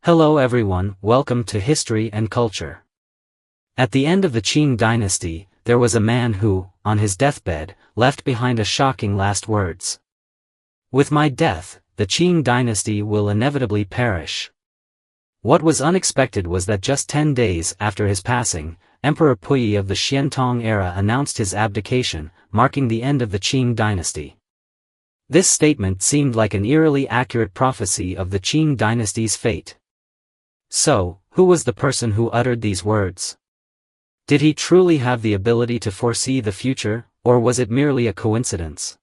Hello everyone, welcome to History and Culture. At the end of the Qing Dynasty, there was a man who, on his deathbed, left behind a shocking last words. With my death, the Qing Dynasty will inevitably perish. What was unexpected was that just 10 days after his passing, Emperor Puyi of the Xiantong era announced his abdication, marking the end of the Qing Dynasty. This statement seemed like an eerily accurate prophecy of the Qing Dynasty's fate. So, who was the person who uttered these words? Did he truly have the ability to foresee the future, or was it merely a coincidence?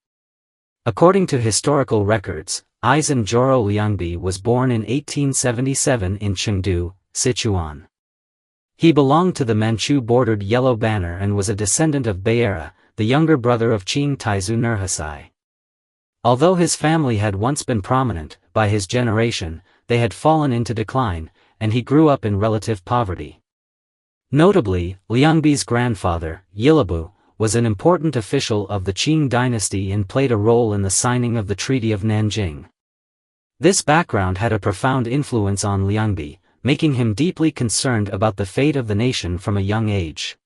According to historical records, Aizen Zhoro Liangbi was born in 1877 in Chengdu, Sichuan. He belonged to the Manchu-bordered Yellow Banner and was a descendant of Baera, the younger brother of Qing Taizu Nurhasai. Although his family had once been prominent, by his generation, they had fallen into decline, and he grew up in relative poverty. Notably, Liangbi's grandfather, Yilabu, was an important official of the Qing dynasty and played a role in the signing of the Treaty of Nanjing. This background had a profound influence on Liangbi, making him deeply concerned about the fate of the nation from a young age.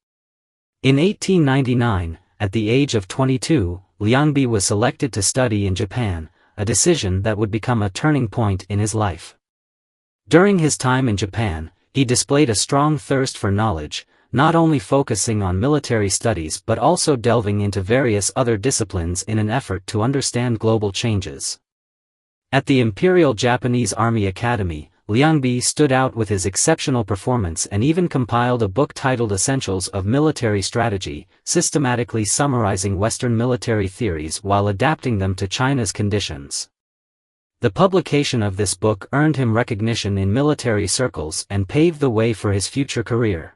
In 1899, at the age of 22, Liangbi was selected to study in Japan, a decision that would become a turning point in his life. During his time in Japan, he displayed a strong thirst for knowledge, not only focusing on military studies but also delving into various other disciplines in an effort to understand global changes. At the Imperial Japanese Army Academy, Liangbi stood out with his exceptional performance and even compiled a book titled Essentials of Military Strategy, systematically summarizing Western military theories while adapting them to China's conditions. The publication of this book earned him recognition in military circles and paved the way for his future career.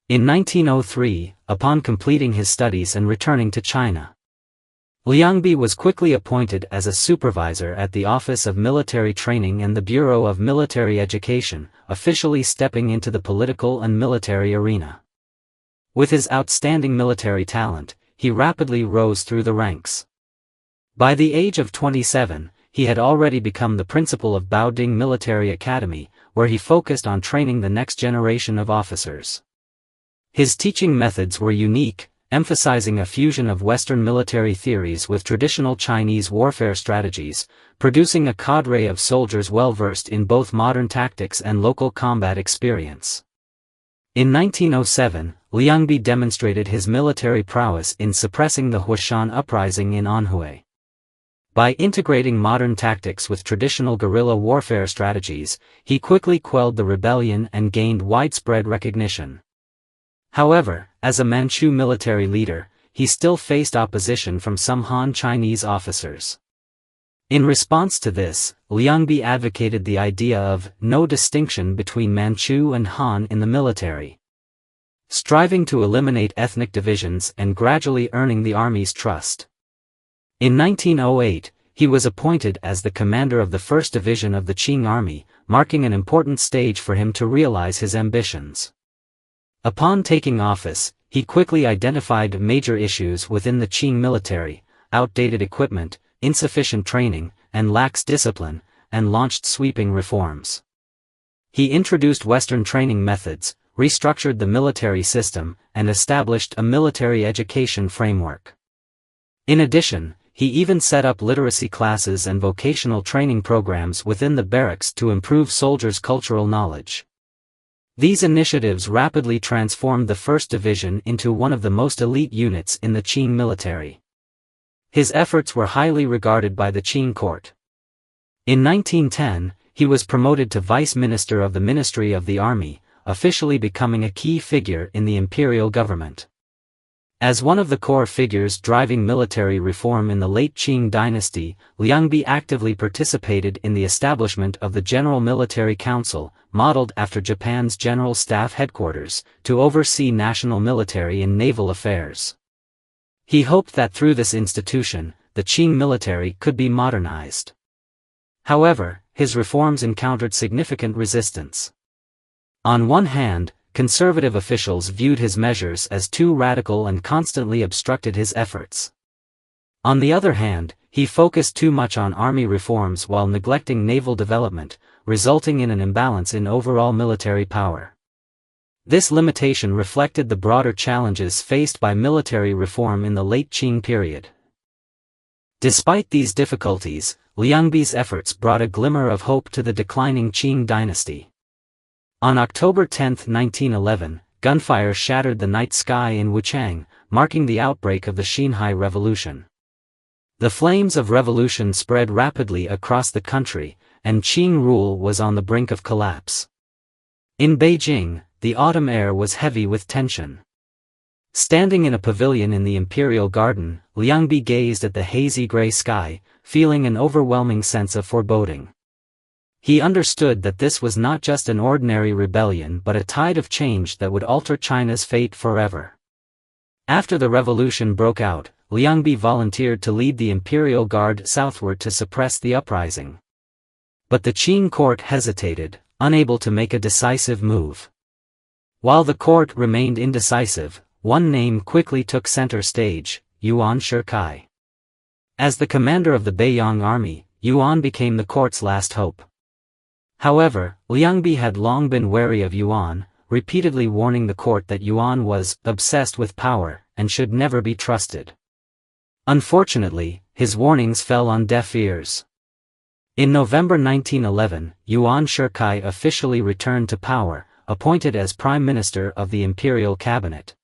In 1903, upon completing his studies and returning to China, Liangbi was quickly appointed as a supervisor at the Office of Military Training and the Bureau of Military Education, officially stepping into the political and military arena. With his outstanding military talent, he rapidly rose through the ranks. By the age of 27, he had already become the principal of Baoding Military Academy, where he focused on training the next generation of officers. His teaching methods were unique, emphasizing a fusion of Western military theories with traditional Chinese warfare strategies, producing a cadre of soldiers well-versed in both modern tactics and local combat experience. In 1907, Liangbi demonstrated his military prowess in suppressing the Huashan uprising in Anhui. By integrating modern tactics with traditional guerrilla warfare strategies, he quickly quelled the rebellion and gained widespread recognition. However, as a Manchu military leader, he still faced opposition from some Han Chinese officers. In response to this, Liangbi advocated the idea of no distinction between Manchu and Han in the military, striving to eliminate ethnic divisions and gradually earning the army's trust. In 1908, he was appointed as the commander of the 1st Division of the Qing Army, marking an important stage for him to realize his ambitions. Upon taking office, he quickly identified major issues within the Qing military: outdated equipment, insufficient training, and lax discipline, and launched sweeping reforms. He introduced Western training methods, restructured the military system, and established a military education framework. In addition, he even set up literacy classes and vocational training programs within the barracks to improve soldiers' cultural knowledge. These initiatives rapidly transformed the 1st Division into one of the most elite units in the Qing military. His efforts were highly regarded by the Qing court. In 1910, he was promoted to Vice Minister of the Ministry of the Army, officially becoming a key figure in the imperial government. As one of the core figures driving military reform in the late Qing dynasty, Liangbi actively participated in the establishment of the General Military Council, modeled after Japan's General Staff Headquarters, to oversee national military and naval affairs. He hoped that through this institution, the Qing military could be modernized. However, his reforms encountered significant resistance. On one hand, conservative officials viewed his measures as too radical and constantly obstructed his efforts. On the other hand, he focused too much on army reforms while neglecting naval development, resulting in an imbalance in overall military power. This limitation reflected the broader challenges faced by military reform in the late Qing period. Despite these difficulties, Liangbi's efforts brought a glimmer of hope to the declining Qing dynasty. On October 10, 1911, gunfire shattered the night sky in Wuchang, marking the outbreak of the Xinhai Revolution. The flames of revolution spread rapidly across the country, and Qing rule was on the brink of collapse. In Beijing, the autumn air was heavy with tension. Standing in a pavilion in the imperial garden, Liangbi gazed at the hazy gray sky, feeling an overwhelming sense of foreboding. He understood that this was not just an ordinary rebellion but a tide of change that would alter China's fate forever. After the revolution broke out, Liangbi volunteered to lead the imperial guard southward to suppress the uprising. But the Qing court hesitated, unable to make a decisive move. While the court remained indecisive, one name quickly took center stage: Yuan Shikai. As the commander of the Beiyang army, Yuan became the court's last hope. However, Liangbi had long been wary of Yuan, repeatedly warning the court that Yuan was obsessed with power and should never be trusted. Unfortunately, his warnings fell on deaf ears. In November 1911, Yuan Shikai officially returned to power, appointed as Prime Minister of the Imperial Cabinet.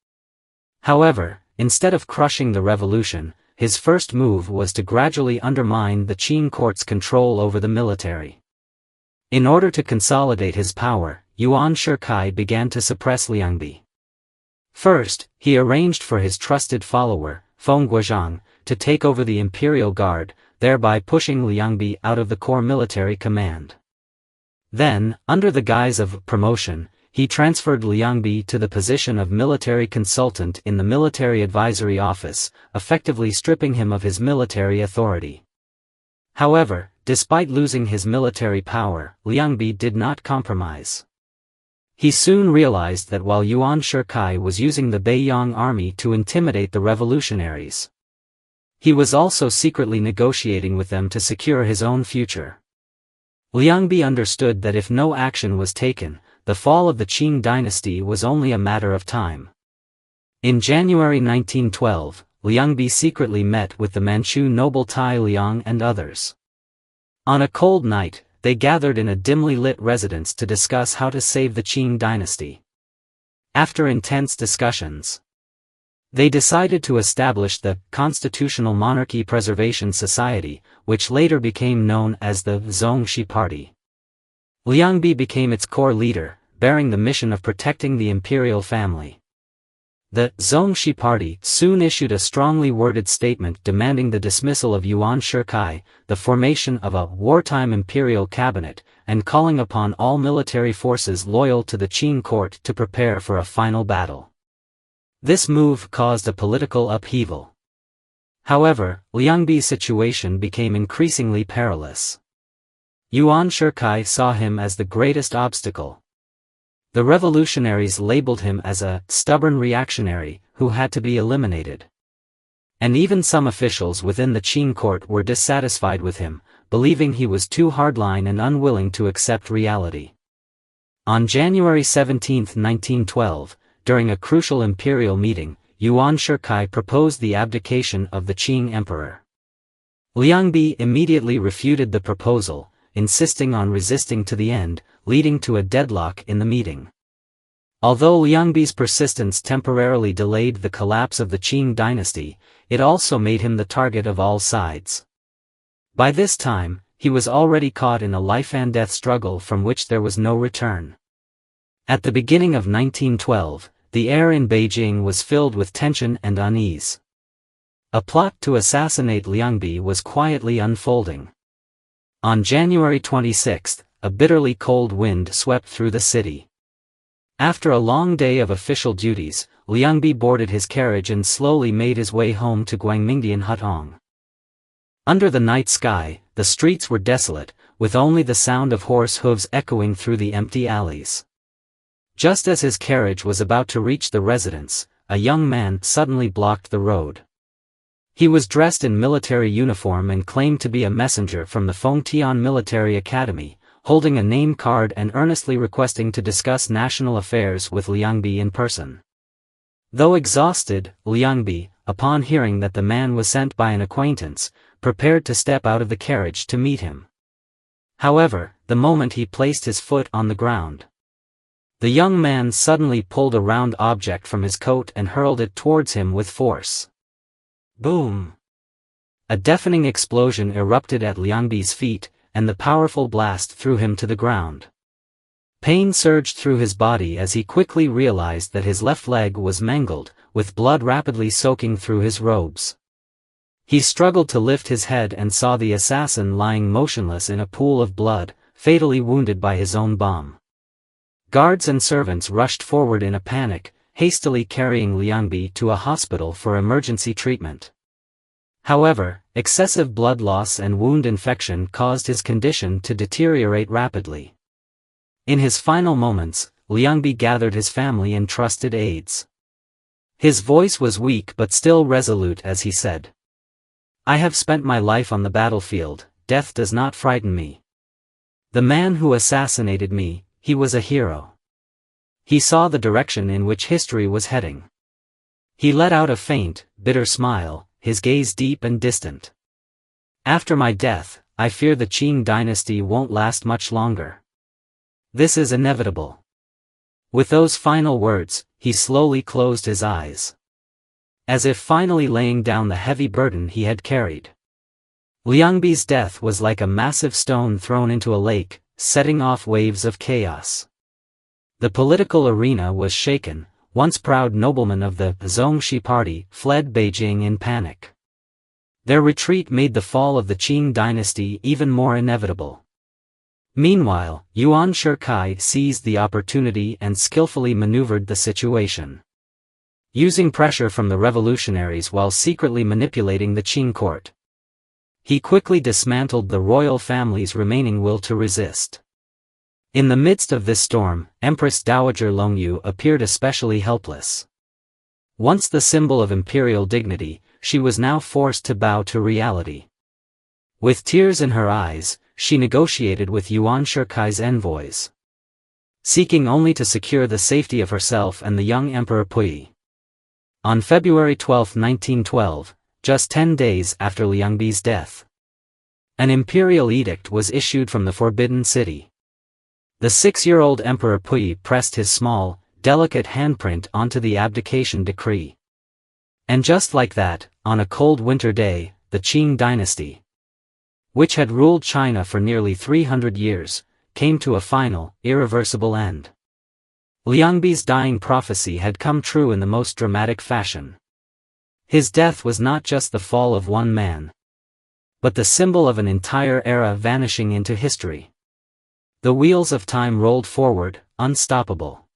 However, instead of crushing the revolution, his first move was to gradually undermine the Qing court's control over the military. In order to consolidate his power, Yuan Shikai began to suppress Liangbi. First, he arranged for his trusted follower, Feng Guozhang, to take over the imperial guard, thereby pushing Liangbi out of the core military command. Then, under the guise of promotion, he transferred Liangbi to the position of military consultant in the Military Advisory Office, effectively stripping him of his military authority. However, despite losing his military power, Liangbi did not compromise. He soon realized that while Yuan Shikai was using the Beiyang army to intimidate the revolutionaries, he was also secretly negotiating with them to secure his own future. Liangbi understood that if no action was taken, the fall of the Qing dynasty was only a matter of time. In January 1912, Liangbi secretly met with the Manchu noble Tai Liang and others. On a cold night, they gathered in a dimly lit residence to discuss how to save the Qing dynasty. After intense discussions, they decided to establish the Constitutional Monarchy Preservation Society, which later became known as the Zheng He Party. Liangbi became its core leader, bearing the mission of protecting the imperial family. The Zheng He Party soon issued a strongly worded statement demanding the dismissal of Yuan Shikai, the formation of a wartime imperial cabinet, and calling upon all military forces loyal to the Qing court to prepare for a final battle. This move caused a political upheaval. However, Liangbi's situation became increasingly perilous. Yuan Shikai saw him as the greatest obstacle. The revolutionaries labeled him as a stubborn reactionary who had to be eliminated. And even some officials within the Qing court were dissatisfied with him, believing he was too hardline and unwilling to accept reality. On January 17, 1912, during a crucial imperial meeting, Yuan Shikai proposed the abdication of the Qing emperor. Liangbi immediately refuted the proposal, insisting on resisting to the end, leading to a deadlock in the meeting. Although Liangbi's persistence temporarily delayed the collapse of the Qing dynasty, it also made him the target of all sides. By this time, he was already caught in a life-and-death struggle from which there was no return. At the beginning of 1912, the air in Beijing was filled with tension and unease. A plot to assassinate Liangbi was quietly unfolding. On January 26, a bitterly cold wind swept through the city. After a long day of official duties, Liangbi boarded his carriage and slowly made his way home to Guangmingdian Hutong. Under the night sky, the streets were desolate, with only the sound of horse hooves echoing through the empty alleys. Just as his carriage was about to reach the residence, a young man suddenly blocked the road. He was dressed in military uniform and claimed to be a messenger from the Fengtian Military Academy, holding a name card and earnestly requesting to discuss national affairs with Liangbi in person. Though exhausted, Liangbi, upon hearing that the man was sent by an acquaintance, prepared to step out of the carriage to meet him. However, the moment he placed his foot on the ground, the young man suddenly pulled a round object from his coat and hurled it towards him with force. Boom! A deafening explosion erupted at Liangbi's feet, and the powerful blast threw him to the ground. Pain surged through his body as he quickly realized that his left leg was mangled, with blood rapidly soaking through his robes. He struggled to lift his head and saw the assassin lying motionless in a pool of blood, fatally wounded by his own bomb. Guards and servants rushed forward in a panic, hastily carrying Liangbi to a hospital for emergency treatment. However, excessive blood loss and wound infection caused his condition to deteriorate rapidly. In his final moments, Liangbi gathered his family and trusted aides. His voice was weak but still resolute as he said, "I have spent my life on the battlefield, death does not frighten me. The man who assassinated me, he was a hero. He saw the direction in which history was heading. He let out a faint, bitter smile, his gaze deep and distant. After my death, I fear the Qing dynasty won't last much longer. This is inevitable." With those final words, he slowly closed his eyes, as if finally laying down the heavy burden he had carried. Liangbi's death was like a massive stone thrown into a lake, setting off waves of chaos. The political arena was shaken. Once proud noblemen of the Zheng He party fled Beijing in panic. Their retreat made the fall of the Qing dynasty even more inevitable. Meanwhile, Yuan Shikai seized the opportunity and skillfully maneuvered the situation, using pressure from the revolutionaries while secretly manipulating the Qing court. He quickly dismantled the royal family's remaining will to resist. In the midst of this storm, Empress Dowager Cixi appeared especially helpless. Once the symbol of imperial dignity, she was now forced to bow to reality. With tears in her eyes, she negotiated with Yuan Shikai's envoys, seeking only to secure the safety of herself and the young Emperor Puyi. On February 12, 1912, just 10 days after Liangbi's death, an imperial edict was issued from the Forbidden City. The 6-year-old Emperor Puyi pressed his small, delicate handprint onto the abdication decree. And just like that, on a cold winter day, the Qing dynasty, which had ruled China for nearly 300 years, came to a final, irreversible end. Liangbi's dying prophecy had come true in the most dramatic fashion. His death was not just the fall of one man, but the symbol of an entire era vanishing into history. The wheels of time rolled forward, unstoppable.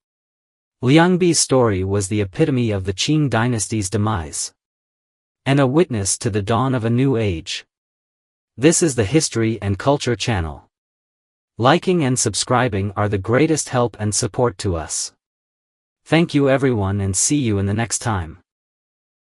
Liangbi's story was the epitome of the Qing dynasty's demise, and a witness to the dawn of a new age. This is the History and Culture channel. Liking and subscribing are the greatest help and support to us. Thank you everyone and see you in the next time.